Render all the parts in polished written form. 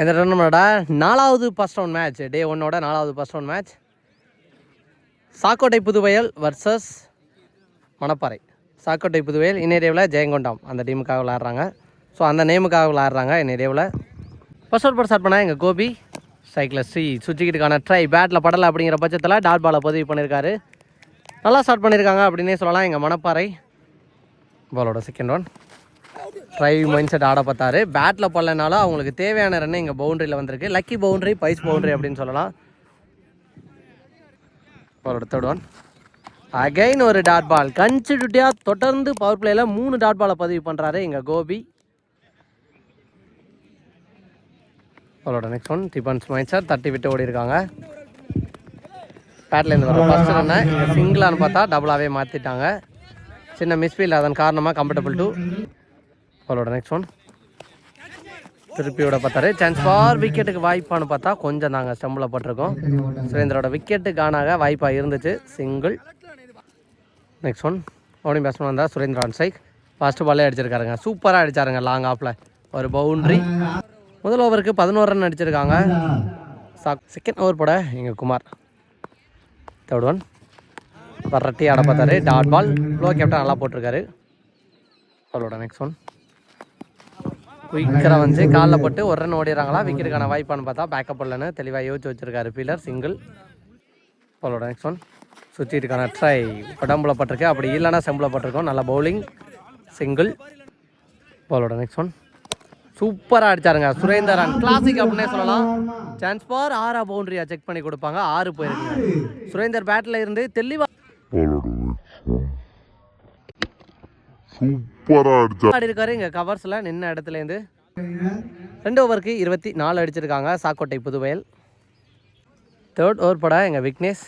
இந்த நம்மளோட 4வது ஃபர்ஸ்ட் ரவுண்ட் மேட்ச், டே 1ஓட 4வது first round match. Sakkottai Puduvayal versus Manapparai. Sakkottai Puduvayal இன்னேரியாவில் ஜெயங்கொண்டம் அந்த டீமுக்காக விளாட்றாங்க. ஸோ அந்த நேமுக்காக விளாட்றாங்க இன்னேரியாவில். ஃபர்ஸ்ட் ஓவர் ஸ்டார்ட் பண்ணால் எங்கள் கோபி சைக்கிளில் சுவிட்சுக்கிட்டுக்கான ட்ரை பேட்டில் படலை அப்படிங்கிற பட்சத்தில் டாட் பாலை பதிவு பண்ணியிருக்காரு. நல்லா ஸ்டார்ட் பண்ணியிருக்காங்க அப்படின்னே சொல்லலாம் எங்கள் மணப்பாறை. பாலோட second one try mind set ஆட பார்த்தாரு. பேட்டில் படலைனாலும் அவங்களுக்கு தேவையான ரன் இங்கே பவுண்டரியில் வந்திருக்கு. லக்கி பவுண்டரி, பைஸ் பவுண்டரி அப்படின்னு சொல்லலாம். பாலோட தேர்ட் ஒன் அகைன் ஒரு டாட் பால். கன்சிடியூட்டியாக தொடர்ந்து பவர் பிளேயில் 3 டாட் பாலை பதிவு பண்ணுறாரு எங்கள் கோபி. அவளோட next one defence mind sir தட்டி விட்டு ஓடி இருக்காங்க. பேட்லேருந்து வர ஃபர்ஸ்ட் ரன்னை இங்கே சிங்கிளான்னு பார்த்தா டபுளாகவே மாற்றிட்டாங்க. சின்ன மிஸ்ஃபீல் அதன் காரணமாக கம்ஃபர்டபுள் டூ. அவளோட நெக்ஸ்ட் ஒன் திருப்பியோட பார்த்தாரு. சான்ஸ் ஃபார் விக்கெட்டுக்கு வாய்ப்பான்னு பார்த்தா கொஞ்சம் நாங்கள் ஸ்டம்பில் பட்டிருக்கோம். சுரேந்தரோட விக்கெட்டு காணாக வாய்ப்பாக இருந்துச்சு. சிங்கிள். நெக்ஸ்ட் ஒன் ஓடிங் பேட்ஸ்மேன் வந்தால் சுரேந்திர ஆன் ஸ்ட்ரைக். ஃபர்ஸ்ட் பாலே அடிச்சிருக்காருங்க. சூப்பராக அடித்தாருங்க லாங் ஆஃபில் ஒரு பவுண்ட்ரி. முதல் ஓவருக்கு 11 ரன் அடிச்சிருக்காங்க. செகண்ட் ஓவர் போட எங்கள் குமார். தேர்ட் ஒன் வரட்டி ஆட பார்த்தாரு. Dot ball. லோ கேப்டன் நல்லா போட்டிருக்காரு. அவளோட நெக்ஸ்ட் ஒன் குயிக்கராக வந்து காலில் போட்டு ஒரு ரன் ஓடிடுறாங்களா, விக்கெட்டுக்கான வாய்ப்பான்னு பார்த்தா பேக்கப் இல்லைன்னு தெளிவாக யோசிச்சு வச்சிருக்காரு ஃபீல்டர். சிங்கிள். அவளோட நெக்ஸ்ட் ஒன் சுற்றிட்டுக்கான ட்ரை உடம்புல பட்டிருக்கு, அப்படி இல்லைன்னா செம்பில் பட்டிருக்கோம். நல்ல பவுலிங். சிங்கிள். அவளோட நெக்ஸ்ட் ஒன் சூப்பராக அடிச்சாருங்க சுரேந்தரன். கிளாசிக் அப்படின்னே சொல்லலாம். சான்ஸ் ஃபார் 6 பவுண்டரியா செக் பண்ணி கொடுப்பாங்க. 6 போயிருக்குங்க. சுரேந்தர் பேட்டில் இருந்து தெளிவாக ஆடி இருக்காரு இங்கே கவர்ஸில் நின்ன இடத்துலேருந்து. 2 ஓவருக்கு 24 அடிச்சிருக்காங்க சாக்கோட்டை புதுவயல். தேர்ட் ஓவர் பட எங்கள் விக்னேஷ்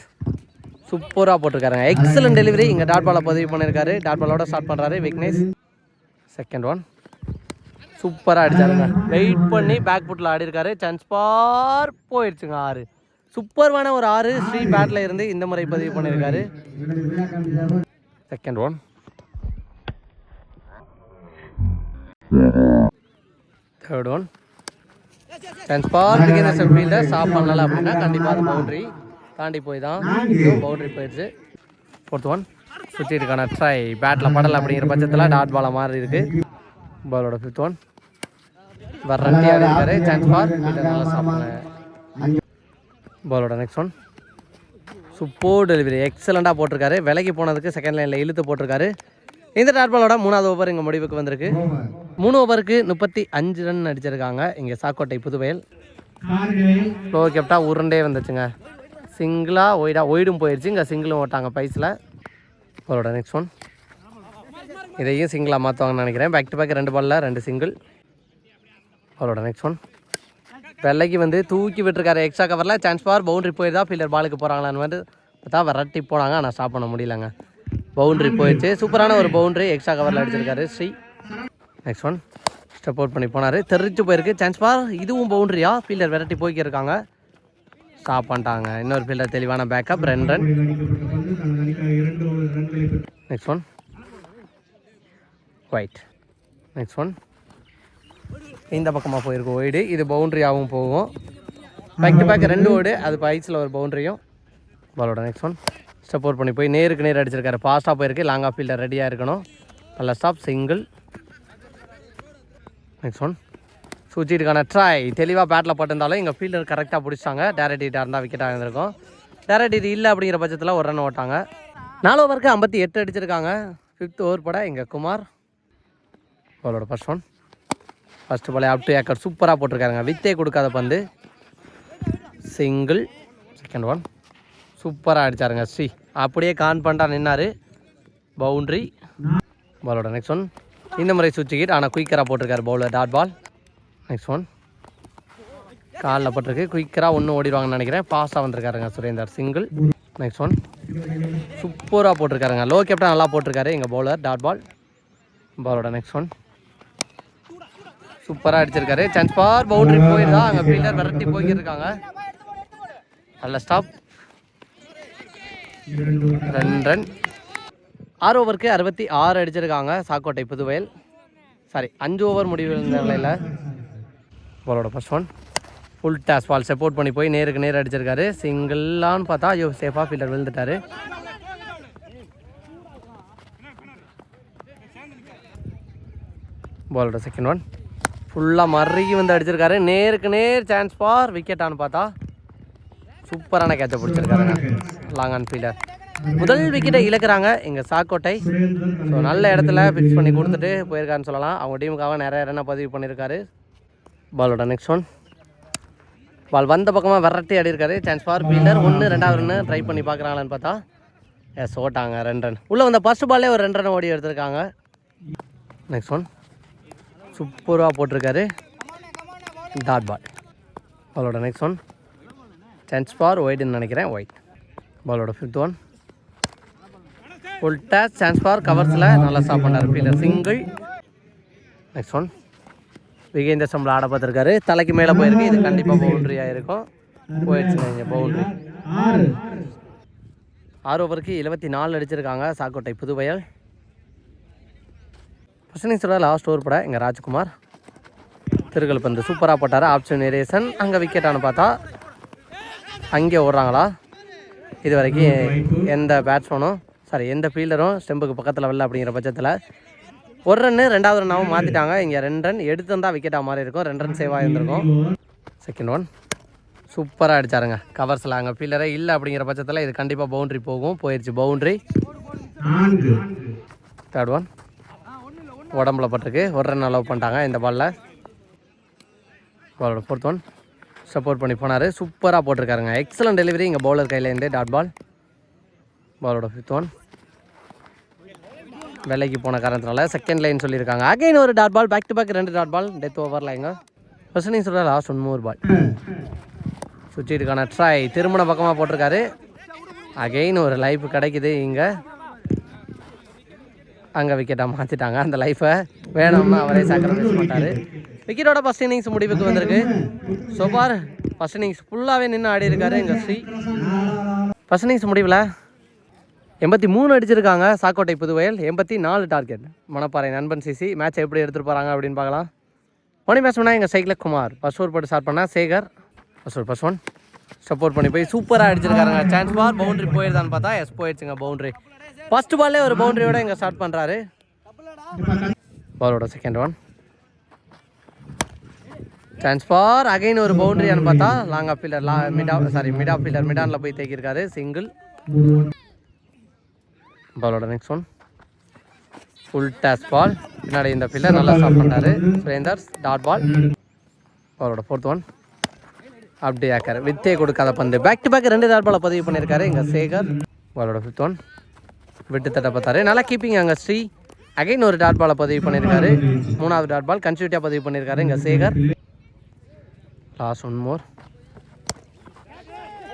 சூப்பராக போட்டிருக்காருங்க. Excellent delivery. இங்கே டாட் பாலை பதிவு பண்ணியிருக்காரு. டாட் பாலோட ஸ்டார்ட் பண்ணுறாரு விக்னேஷ். செகண்ட் ஒன் சூப்பராக அடிச்சாருங்க. வெயிட் பண்ணி பேக் ஃபுட்டில் ஆடி இருக்காரு. சான்ஸ் ஃபார் போயிடுச்சுங்க. 6 சூப்பர்வான ஒரு 6 ஸ்ரீ பேட்டில் இருந்து இந்த முறை பதிவு பண்ணியிருக்காரு. Second one third one chance for beginners fielder stop பண்ணல அப்படின்னா கண்டிப்பாக அது பவுண்ட்ரி தாண்டி போய் தான் பவுண்ட்ரி போயிடுச்சு. ஃபோர்த் ஒன் சுற்றி இருக்கான ட்ரை பேட்டில் படலை அப்படிங்கிற பட்சத்தில் டாட் பாலை மாறி இருக்கு. பாலோட ஃபிஃப்த் ஒன் வரட்டி ஆடி இருக்காரு. சான்ஸ் ஃபார் ஃபீல்டர் நல்லா ஸ்டாப் பண்ண. பாலோட நெக்ஸ்ட் ஒன் சூப்பர் டெலிவரி. எக்ஸலண்ட்டாக போட்டிருக்காரு. விலகி போனதுக்கு செகண்ட் லைனில் இழுத்து போட்டிருக்காரு. இந்த டாட் பாலோட 3வது ஓவர் இங்கே முடிவுக்கு வந்திருக்கு. 3 ஓவருக்கு 35 ரன் அடிச்சிருக்காங்க இங்கே சாக்கோட்டை புதுவயல். ஸ்லோ கேப்டாக உருண்டே வந்துச்சுங்க. சிங்கிளாக ஒய்டும் போயிடுச்சு. இங்கே சிங்கிளும் ஓட்டாங்க பைஸில். அவரோட நெக்ஸ்ட் ஒன் இதையும் சிங்கிளாக மாற்றுவாங்கன்னு நினைக்கிறேன். பேக் டு பேக் 2 பாலில் 2 சிங்கிள். அவரோட நெக்ஸ்ட் ஒன் வெள்ளைக்கு வந்து தூக்கி விட்டுருக்காரு எக்ஸ்ட்ரா கவரில். சான்ஸ் ஃபார் பவுண்ட்ரி போயிருந்தா ஃபீல்டர் பாலுக்கு போகிறாங்களான்னு வந்து பார்த்தா விரட்டி போனாங்க. ஆனால் ஸ்டாப் பண்ண முடியலங்க. பவுண்ட்ரி போயிடுச்சு. சூப்பரான ஒரு பவுண்ட்ரி எக்ஸ்ட்ரா கவரில் அடிச்சிருக்காரு Sri. Next one step out பண்ணி போனார். தெரிச்சு போயிருக்கு. சான்ஸ் ஃபார் இதுவும் பவுண்ட்ரியா, ஃபீல்டர் விரட்டி போய்க்கிருக்காங்க. ஸ்டாப் பண்ணிட்டாங்க. இன்னொரு ஃபீல்டர் தெளிவான backup 2 run. Next one white. Next one இந்த பக்கமாக போயிருக்கும் ஒய்டு. இது பவுண்ட்ரியாகவும் போகும். பேக் டு பேக் 2 ஓடு. அது பைஸில் ஒரு பவுண்ட்ரியும். பாலோட நெக்ஸ்ட் ஒன் ஸ்டெப் அவுட் பண்ணி போய் நேருக்கு நேர் அடிச்சிருக்காரு. ஃபாஸ்ட்டாக போயிருக்கு. லாங் ஆஃப் ஃபீல்டர் ரெடியாக இருக்கணும். நல்ல ஸ்டாப். சிங்கிள். நெக்ஸ்ட் ஒன் சுவிட்சுக்கான ட்ரை தெளிவாக பேட்டில் போட்டிருந்தாலும் எங்கள் ஃபீல்டர் கரெக்டாக பிடிச்சாங்க. டேரக்ட் ஹிட்டாக இருந்தால் விக்கெட்டாக இருந்திருக்கும். டேரக்ட் ஹிட் இல்லை அப்படிங்கிற பட்சத்தில் 1 ரன் ஓட்டாங்க. 4 ஓவருக்கு 58 அடிச்சிருக்காங்க. 5th ஓவர் பட எங்கள் குமார். அவளோட ஃபர்ஸ்ட் ஒன் ஃபர்ஸ்ட் பாலே அப் டு ஏக்கர் சூப்பராக போட்டிருக்காருங்க. வித்தே கொடுக்காத பந்து. சிங்கிள். செகண்ட் ஒன் சூப்பராக அடித்தாருங்க ஸ்ரீ. அப்படியே கான்ஃபிடண்ட்டாக நின்னார். பவுண்ட்ரி. பாலோட நெக்ஸ்ட் ஒன் இந்த முறை சுவிட்ச் ஹிட். ஆனால் குயிக்கராக போட்டிருக்காரு bowler dot ball. Next one காலில் பட்டிருக்கு. குயிக்கராக ஒன்று ஓடிடுவாங்கன்னு நினைக்கிறேன். ஃபாஸ்ட்டாக வந்திருக்காருங்க சுரேந்தர். சிங்கிள். நெக்ஸ்ட் ஒன் சூப்பராக போட்டிருக்காருங்க. லோ கேப்டன் நல்லா போட்டிருக்காரு எங்கள் பவுலர் டாட் பால். பாலோட நெக்ஸ்ட் ஒன் சூப்பராக அடிச்சிருக்காரு. சான்ஸ் ஃபார் பவுண்டரி போயிருந்தா அங்கே ஃபீல்டர் விரட்டி போய்க்கிருக்காங்க. நல்ல ஸ்டாப். 2 ரன். 6 ஓவருக்கு 66 அடிச்சிருக்காங்க சாக்கோட்டை புதுவயல். சாரி 5 ஓவர் முடிவு இருந்த நிலையில். பாலோட first one full toss ball support பண்ணி போய் நேருக்கு நேர் அடிச்சிருக்காரு. சிங்கிளான்னு பார்த்தா ஐயோ சேஃபாக ஃபீல்டர் விழுந்துட்டாரு. பாலோட செகண்ட் ஒன் ஃபுல்லாக மறுக்கி வந்து அடிச்சிருக்காரு. நேருக்கு நேர் சான்ஸ் ஃபார் விக்கெட்டானு பார்த்தா சூப்பரான கேட்சை பிடிச்சிருக்காருங்க லாங் ஆன் ஃபீல்டர். முதல் விக்கெட்டை இழக்கிறாங்க இங்கே சாக்கோட்டை. ஸோ நல்ல இடத்துல ஃபிக்ஸ் பண்ணி கொடுத்துட்டு போயிருக்காருன்னு சொல்லலாம். அவங்க டீமுக்காக நிறைய ரன்னை பதிவு பண்ணியிருக்காரு. பாலோட நெக்ஸ்ட் ஒன் பால் வந்த பக்கமாக விரட்டி ஆடி இருக்காரு. Chance for fielder. 1 2வது ரன்னு ட்ரை பண்ணி பார்க்குறாங்களான்னு பார்த்தா எஸ் ஓட்டாங்க 2 ரன். உள்ளே வந்த ஃபர்ஸ்ட் பால்லே ஒரு 2 ரன் ஓடி எடுத்திருக்காங்க. நெக்ஸ்ட் ஒன் சூப்பராக போட்டிருக்காரு டாட் பால். பாலோட நெக்ஸ்ட் ஒன் சான்ஸ் ஃபார் ஒயிட்னு நினைக்கிறேன் ஒயிட். பாலோட 5th one full toss chance for கவர்ஸில் நல்லா ஸ்டாப் பண்ணார் ஃபீல்டர் சிங்கிள். நெக்ஸ்ட் ஒன் விகேந்தர் சம்பளம் ஆட பார்த்துருக்காரு. தலைக்கு மேலே போயிருக்கு. இது கண்டிப்பாக பவுண்ட்ரியாக இருக்கும். போயிடுச்சுங்க இங்கே பவுண்ட்ரி. 6 ஓவருக்கு 74 அடிச்சிருக்காங்க சாக்கோட்டை புதுவயல். ஃபர்ஸ்ட் இன்னிங்ஸோட லாஸ்ட் ஓவர் பட இங்கே ராஜ்குமார் திருக்கல் பந்து சூப்பராக போட்டார். Option variation. அங்கே விக்கெட்டானு பார்த்தா அங்கே ஓடுறாங்களா. இது வரைக்கும் எந்த பேட்ஸ்மேனும் எந்த ஃபீல்டரும் ஸ்டெம்புக்கு பக்கத்தில் வரல. அப்படிங்கிற பட்சத்தில் 1 ரன்னு 2வது ரன்னாகவும் மாற்றிட்டாங்க. இங்கே 2 ரன் எடுத்திருந்தால் விக்கெட்டாக மாதிரி இருக்கும். 2 ரன் சேவாக இருந்திருக்கும். செகண்ட் ஒன் சூப்பராக அடித்தாருங்க கவர்ஸில். அங்கே ஃபீல்டரே இல்லை அப்படிங்கிற பட்சத்தில் இது கண்டிப்பாக பவுண்ட்ரி போகும். போயிடுச்சு பவுண்ட்ரி. தேர்ட் ஒன் உடம்புல பட்டிருக்கு. 1 ரன் அலோவ் பண்ணிட்டாங்க இந்த பாலில். பாலோட 4th ஒன் சப்போர்ட் பண்ணி போனார். சூப்பராக போட்டிருக்காருங்க. எக்ஸலன்ட் டெலிவரி இங்கே பவுலர் கையிலேருந்து டாட் பால். பாலோட 5th ஒன் வெள்ளைக்கு போன காரணத்தினால செகண்ட் லைன் சொல்லியிருக்காங்க. அகைன் ஒரு dot ball. Back to back 2 dot ball. Death ஓவரில் எங்க ஃபர்ஸ்ட் இன்னிங்ஸோட லாஸ்ட் 1 more பால். சுற்றிட்டுக்கான ட்ரை திருமண பக்கமாக போட்டிருக்காரு. அகைன் ஒரு லைஃப் கிடைக்குது இங்கே. அங்கே விக்கெட்டாக மாற்றிட்டாங்க. அந்த லைஃபை வேணும்னா அவரே சாக்ரிஃபைஸ் பண்ணிட்டாரு. விக்கெட்டோட ஃபர்ஸ்ட் இன்னிங்ஸ் முடிவுக்கு வந்திருக்கு. ஸோ ஃபார் ஃபர்ஸ்ட் இன்னிங்ஸ் ஃபுல்லாகவே நின்று ஆடி இருக்காரு இங்கே ஸ்ரீ. ஃபர்ஸ்ட் இன்னிங்ஸ் முடிவில் 83 அடிச்சிருக்காங்க சாக்கோட்டை புதுவயல். 84 டார்கெட். மணப்பாறை நண்பன் சிசி மேட்ச் எப்படி எடுத்துகிட்டு போகிறாங்க அப்படின்னு பார்க்கலாம். மணி பேட்ஸ்மேனா எங்கள் சைக்கிள் குமார். ஃபர்ஸ்ட் ஓவர் போட்டு ஸ்டார்ட் பண்ணால் சேகர் ஃபர்ஸ்ட் ஒன் சப்போர்ட் பண்ணி போய் சூப்பராக அடிச்சிருக்காருங்க. சான்ஸ் ஃபார் பவுண்ட்ரி போயிருதான்னு பார்த்தா எஸ் போயிடுச்சுங்க பவுண்ட்ரி. ஃபர்ஸ்ட் பால்லே ஒரு பவுண்ட்ரியோட இங்கே ஸ்டார்ட் பண்ணுறாரு. பாலோட second one chance for again ஒரு பவுண்ட்ரியான்னு பார்த்தா long off fielder mid off fielder மிடானில் போய் தேக்கியிருக்காரு சிங்கிள். பாலோட next one full toss ball. பின்னாடி இந்த ஃபீல்டர் நல்லா ஸ்டாப் பண்ணாரு சுரேந்தர் டாட் பால். பாலோட 4th ஒன் அப்படி ஆக்கார் வித்தே கொடுக்காத பந்து. பேக் டு பேக் 2 டாட் பாலை பதிவு பண்ணியிருக்காரு இங்கே சேகர். பாலோட 5th ஒன் விட்டு தட்ட பார்த்தாரு. நல்லா கீப்பிங் அங்கே ஸ்ரீ. அகைன் ஒரு டாட் பாலை பதிவு பண்ணியிருக்காரு. 3வது டாட் பால் கன்சியூட்டியாக பதிவு பண்ணியிருக்காரு இங்கே Sekar. Last 1 more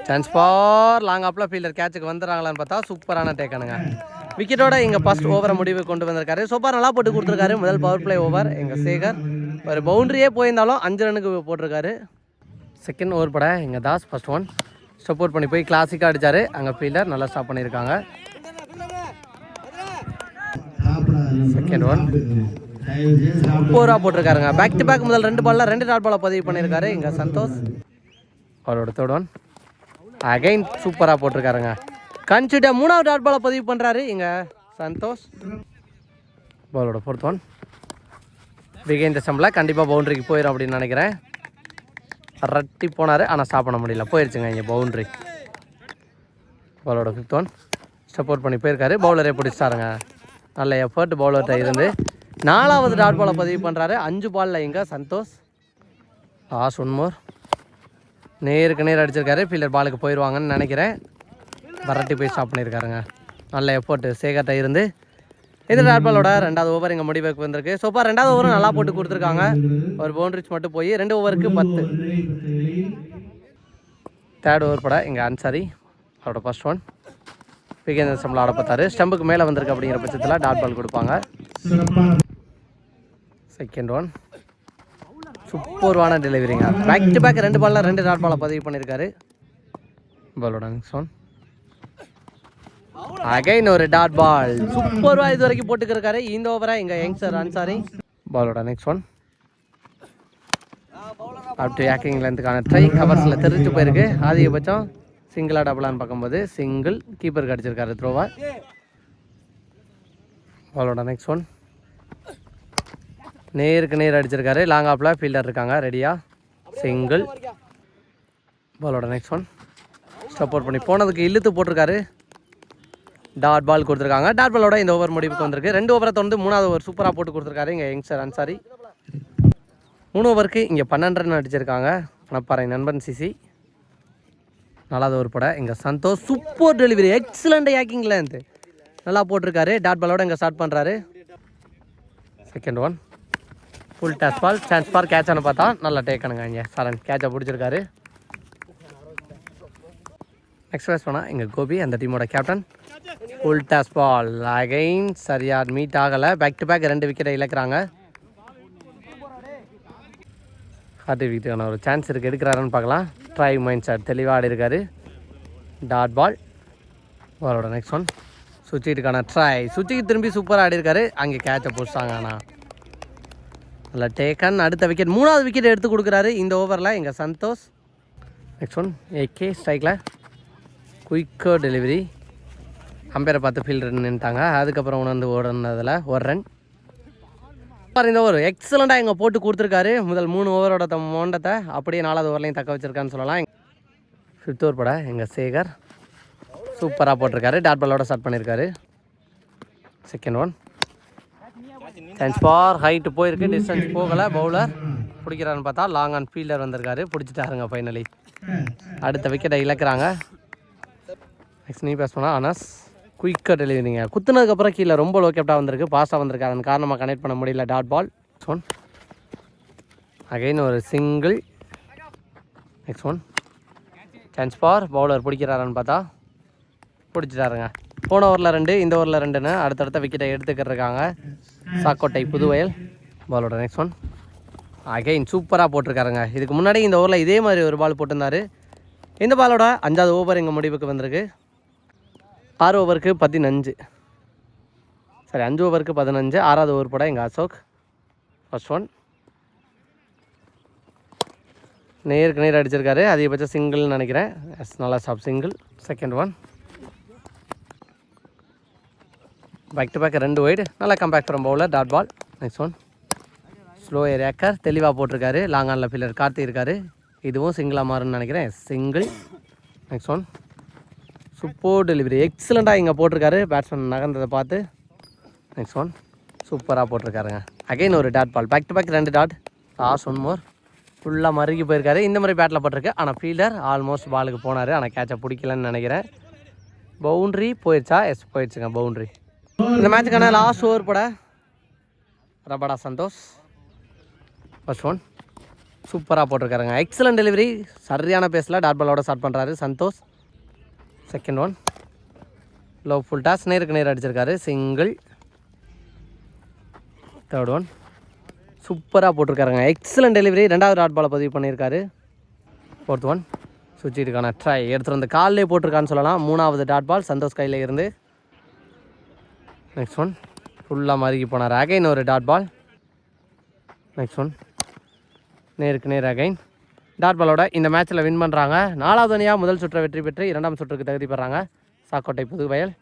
chance for long ஆப்பில் ஃபீல்டர் கேட்சுக்கு வந்துடுறாங்களான்னு பார்த்தா சூப்பரான டேக்கானுங்க. விக்கெட்டோட இங்கே ஃபர்ஸ்ட் ஓவரை முடிவு கொண்டு வந்திருக்காரு. சூப்பர் நல்லா போட்டு கொடுத்துருக்காரு. முதல் பவர் பிளே ஓவர் எங்கள் சேகர். ஒரு பவுண்ட்ரியே போயிருந்தாலும் 5 ரன்னுக்கு போட்டிருக்காரு. செகண்ட் ஓவர் பட எங்கள் தாஸ் ஃபர்ஸ்ட் ஒன் சப்போர்ட் பண்ணி போய் கிளாசிக்காக அடித்தார். அங்கே ஃபீல்டர் நல்லா ஸ்டாப் பண்ணியிருக்காங்க. செகண்ட் ஒன் சூப்பராக போட்டிருக்காருங்க. பேக் டு பேக் முதல் 2 பாலில் 2 டாட் பாலை பதிவு பண்ணியிருக்காரு இங்கே சந்தோஷ். அவரோட தேர்ட் ஒன் அகைன் சூப்பராக போட்டிருக்காருங்க. கன்சியூட்டியாக 3வது டாட் பாலை பதிவு பண்ணுறாரு இங்கே சந்தோஷ். பாலோட 4th ஒன் விகேந்தர் சம்பளம் கண்டிப்பாக பவுண்ட்ரிக்கு போயிடும் அப்படின்னு நினைக்கிறேன். ரட்டி போனார் ஆனால் ஸ்டாப் பண்ண முடியல. போயிடுச்சுங்க இங்கே பவுண்ட்ரி. பாலோட 5th ஒன் சப்போர்ட் பண்ணி போயிருக்காரு. பவுலரே பிடிச்சிட்டாருங்க. நல்ல எஃபர்ட் பவுலர்கிட்ட இருந்து 4வது டாட் பாலை பதிவு பண்ணுறாரு 5 பாலில் இங்கே சந்தோஷ். லாஸ்ட் 1 more நேருக்கு நேர் அடிச்சிருக்காரு. ஃபீல்டர் பாலுக்கு போயிடுவாங்கன்னு நினைக்கிறேன். வரட்டி போய் ஸ்டாப் பண்ணியிருக்காருங்க. நல்ல எஃபோர்ட்டு சேகர்ட்ட இருந்து. இந்த டாட் பாலோட 2வது ஓவர் இங்கே முடிவுக்கு வந்திருக்கு. சோப்பா 2வது ஓவரும் நல்லா போட்டு கொடுத்துருக்காங்க. ஒரு பவுண்டரிஸ் மட்டும் போய் 2 ஓவருக்கு 10. தேர்ட் ஓவர் பட இங்கே அன்சாரி அவரோட ஃபர்ஸ்ட் ஒன் விகேந்தர் சம்பளம் ஆட பார்த்தாரு. ஸ்டம்புக்கு மேலே வந்திருக்கு அப்படிங்கிற பட்சத்தில் டாட் பால் கொடுப்பாங்க. செகண்ட் ஒன் சூப்பர்வான டெலிவரிங்க. பேக் டு பேக் 2 பாலில் 2 டாட் பாலை பதிவு பண்ணியிருக்காரு. பாலோட நெக்ஸ்ட் ஒன் அகைன் ஒரு டாட் பால் சூப்பர்வா இது வரைக்கும் போட்டுக்கிருக்காரு இந்த ஓவரா இங்கே யங்ஸ்டர் அன்சாரி. பாலோட next one up to yorking லென்த்துக்கான ட்ரை கவர்ஸில் தெரிஞ்சு போயிருக்கு. அதிகபட்சம் சிங்கிளாக டபுளான்னு பார்க்கும்போது சிங்கிள் கீப்பருக்கு அடிச்சிருக்காரு த்ரோவா. பாலோட நெக்ஸ்ட் ஒன் நேருக்கு நேர் அடிச்சிருக்காரு. லாங் ஆப்பில் ஃபீல்டர் இருக்காங்க ரெடியா. சிங்கிள். பாலோட நெக்ஸ்ட் ஒன் ஸ்டெப் அவுட் பண்ணி போனதுக்கு இழுத்து போட்டிருக்காரு. டாட் பால் கொடுத்துருக்காங்க. டாட் பாலோட இந்த ஓவர் முடிவுக்கு வந்திருக்கு. 2 ஓவரை தொடர்ந்து 3வது ஓவர் சூப்பராக போட்டு கொடுத்துருக்காரு இங்கே யங்ஸ்டர் அன்சாரி. 3 ஓவருக்கு இங்கே 12 ரன் அடிச்சிருக்காங்க பணப்பாறை நண்பன் சிசி. 4வது ஓவர் போட இங்கே சந்தோஷ் சூப்பர் டெலிவரி எக்ஸலண்ட் யாக்கிங்கில் இருந்து நல்லா போட்டிருக்காரு. டாட் பாலோட இங்கே ஸ்டார்ட் பண்ணுறாரு. Second one full touch ball chance for கேட்சானு பார்த்தா நல்லா டேக்கணுங்க இங்கே சரண் கேட்சை பிடிச்சிருக்காரு. நெக்ஸ்ட் பேஸ் பண்ணால் இங்கே கோபி அந்த டீமோட captain. Full touch ball again சரியாக மீட் ஆகலை. பேக் டு பேக் 2 விக்கெட்டை இழக்கிறாங்க. ஹார்ட் விக்கெட்டுக்கான ஒரு சான்ஸ் இருக்குது, எடுக்கிறாருன்னு பார்க்கலாம். ட்ரை மைண்ட் ஷாட் தெளிவாக ஆடி இருக்காரு. Dot ball. பாலோட நெக்ஸ்ட் ஒன் சுவிட்சுக்கான ட்ரை. சுவிட்சுக்கு திரும்பி சூப்பராக ஆடி இருக்காரு. அங்கே கேட்சை பிடிச்சாங்க. ஆனால் நல்லா டேக்கன். அடுத்த விக்கெட் 3வது விக்கெட் எடுத்து கொடுக்குறாரு இந்த ஓவரில் இங்கே சந்தோஷ். நெக்ஸ்ட் ஒன் ஏகே ஸ்ட்ரைக்கில் குயிக்கர் டெலிவரி. அம்பேரை பார்த்து ஃபீல்டர் நின்றுட்டாங்க. அதுக்கப்புறம் உணர்ந்து ஓடுனதில் ஒரு ரன். இந்த ஓவர் எக்ஸலண்ட்டாக இங்கே போட்டு கொடுத்துருக்காரு. முதல் 3 ஓவரோட மோண்டத்தை அப்படியே 4வது ஓவர்லையும் தக்க வச்சிருக்கான்னு சொல்லலாம். 5th ஓவர் போட எங்கள் சேகர் சூப்பராக போட்டிருக்காரு. டாட் பாலோட ஸ்டார்ட் பண்ணியிருக்காரு. Second one chance for height போயிருக்கு. டிஸ்டன்ஸ் போகலை. பவுலர் பிடிக்கிறான்னு பார்த்தா லாங் ஆன் ஃபீல்டர் வந்திருக்காரு. பிடிச்சிட்டாருங்க ஃபைனலி. அடுத்த விக்கெட்டை இழக்கிறாங்க. நெக்ஸ்ட் நீ பேஸ் பண்ணால் அனஸ் குயிக்காக டெலிவரிங்க. குத்துனதுக்கப்புறம் கீழே ரொம்ப லோ கேப்டாக வந்திருக்கு. பாஸ்ட்டாக வந்திருக்கு. அதன் காரணமாக கனெக்ட் பண்ண முடியல. Dot ball. Next one again ஒரு single. Next one chance for bowler பிடிக்கிறாரான்னு பார்த்தா பிடிச்சிட்டாருங்க. போன ஓவரில் 2 இந்த ஓவரில் 2ன்னு அடுத்தடுத்த விக்கெட்டை எடுத்துக்கிட்டு இருக்காங்க சாக்கோட்டை புதுவயல். பாலோட நெக்ஸ்ட் ஒன் அகைன் சூப்பராக போட்டிருக்காருங்க. இதுக்கு முன்னாடி இந்த ஓவரில் இதே மாதிரி ஒரு பால் போட்டிருந்தாரு. இந்த பாலோட 5வது ஓவர் எங்கள் முடிவுக்கு வந்திருக்கு. 6 ஓவருக்கு 15 சரி 5 ஓவருக்கு 15. 6வது ஓவர் போட எங்கள் அசோக். ஃபர்ஸ்ட் ஒன் நேருக்கு நேர் அடிச்சிருக்காரு. அதிகபட்சம் சிங்கிள்னு நினைக்கிறேன். எஸ் நல்லா stop single. Second one back to back 2 wide. நல்லா comeback from bowler. Dot ball. Next one slow yorker தெளிவாக போட்டிருக்காரு. லாங் ஆனில் ஃபீல்டர் கார்த்தி இருக்காரு. இதுவும் சிங்கிளாக மாறுன்னு நினைக்கிறேன். Single. Next one super delivery எக்ஸலண்ட்டாக இங்கே போட்டிருக்காரு. பேட்ஸ்மேன் நகர்ந்ததை பார்த்து. நெக்ஸ்ட் ஒன் சூப்பராக போட்டிருக்காருங்க. அகைன் ஒரு dot ball. Back to back 2 dot. Last 1 more. ஃபுல்லாக மறுகி போயிருக்காரு. இந்த மாதிரி பேட்டில் போட்டிருக்கு. ஆனால் ஃபீல்டர் ஆல்மோஸ்ட் பாலுக்கு போனார். ஆனால் கேட்சை பிடிக்கலன்னு நினைக்கிறேன். பவுண்ட்ரி போயிடுச்சா? எஸ் போயிடுச்சுங்க பவுண்ட்ரி. இந்த மேட்சுக்கான லாஸ்ட் ஓவர் போட ரபடா சந்தோஷ். ஃபர்ஸ்ட் ஒன் சூப்பராக போட்டிருக்காருங்க. எக்ஸலண்ட் டெலிவரி சரியான பேஸில் டாட் பாலோட ஸ்டார்ட் பண்ணுறாரு Santosh. Second one low full toss நேருக்கு நேர் அடிச்சிருக்காரு. சிங்கிள். தேர்ட் ஒன் சூப்பராக போட்டிருக்காருங்க. எக்ஸலண்ட் டெலிவரி 2வது டாட் பாலை பதிவு பண்ணியிருக்காரு. ஃபோர்த் ஒன் சுவிட்சுக்கான ட்ரை எடுத்துகிட்டு வந்து காலிலே போட்டிருக்கான்னு சொல்லலாம். 3வது டாட் பால் சந்தோஷ் கையில் இருந்து. நெக்ஸ்ட் ஒன் ஃபுல்லாக மறுகி போனார். அகைன் ஒரு டாட் பால். நெக்ஸ்ட் ஒன் நேருக்கு நேர் அகைன் டாட் பாலோட இந்த மேட்ச்சில் வின் பண்ணுறாங்க. 4வது அணியாக முதல் சுற்றை வெற்றி பெற்று 2ஆம் சுற்றுக்கு தகுதி பெறாங்க சாக்கோட்டை புதுவயல்.